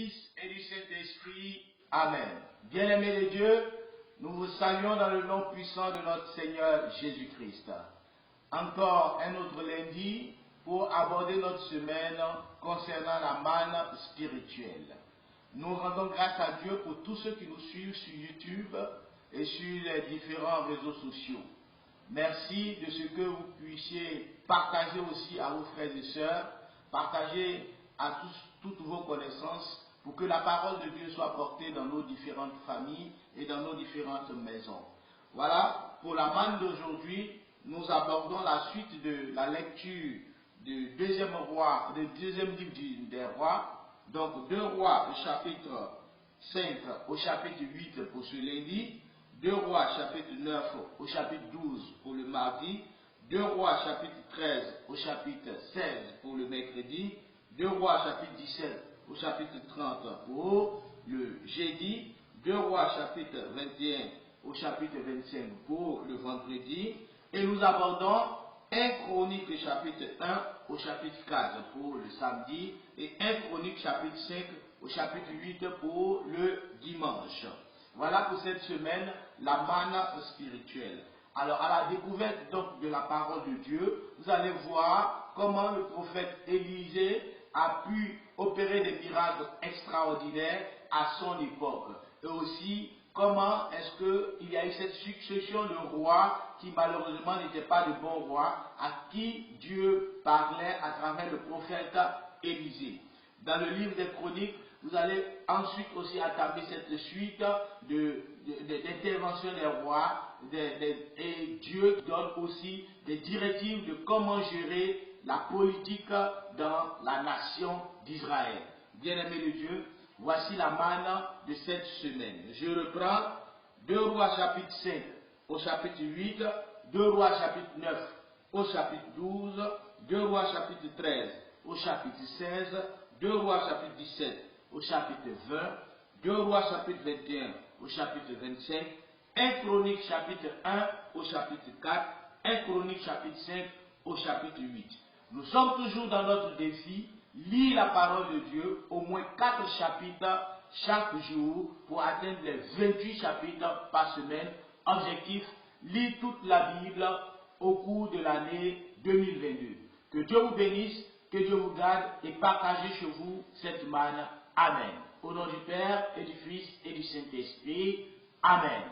Fils et du Saint-Esprit. Amen. Bien-aimés de Dieu, nous vous saluons dans le nom puissant de notre Seigneur Jésus-Christ. Encore un autre lundi pour aborder notre semaine concernant la manne spirituelle. Nous rendons grâce à Dieu pour tous ceux qui nous suivent sur YouTube et sur les différents réseaux sociaux. Merci de ce que vous puissiez partager aussi à vos frères et sœurs, partager à toutes vos connaissances pour que la parole de Dieu soit portée dans nos différentes familles et dans nos différentes maisons. Voilà, pour la manne d'aujourd'hui, nous abordons la suite de la lecture du deuxième livre des rois, donc 2 Rois chapitre 5 au chapitre 8 pour ce lundi, 2 Rois chapitre 9 au chapitre 12 pour le mardi, 2 Rois chapitre 13 au chapitre 16 pour le mercredi, 2 Rois chapitre 17 au chapitre 30 pour le jeudi, 2 Rois chapitre 21 au chapitre 25 pour le vendredi, et nous abordons 1 Chronique chapitre 1 au chapitre 4 pour le samedi, et 1 Chronique chapitre 5 au chapitre 8 pour le dimanche. Voilà pour cette semaine la manne spirituelle. Alors à la découverte donc de la parole de Dieu, vous allez voir comment le prophète Élisée a pu opérer des miracles extraordinaires à son époque. Et aussi comment est-ce qu'il y a eu cette succession de rois qui malheureusement n'étaient pas de bons rois, à qui Dieu parlait à travers le prophète Élisée. Dans le livre des Chroniques, vous allez ensuite aussi attaquer cette suite d'intervention des rois, et Dieu donne aussi des directives de comment gérer la politique dans la nation d'Israël. Bien-aimés de Dieu, voici la manne de cette semaine. Je reprends 2 Rois chapitre 5 au chapitre 8, 2 Rois chapitre 9 au chapitre 12, 2 Rois chapitre 13 au chapitre 16, 2 Rois chapitre 17 au chapitre 20, 2 Rois chapitre 21 au chapitre 25, 1 Chronique chapitre 1 au chapitre 4, 1 Chronique chapitre 5 au chapitre 8. Nous sommes toujours dans notre défi, lire la parole de Dieu, au moins 4 chapitres chaque jour pour atteindre les 28 chapitres par semaine. Objectif, lire toute la Bible au cours de l'année 2022. Que Dieu vous bénisse, que Dieu vous garde et partagez chez vous cette manne. Amen. Au nom du Père et du Fils et du Saint-Esprit. Amen.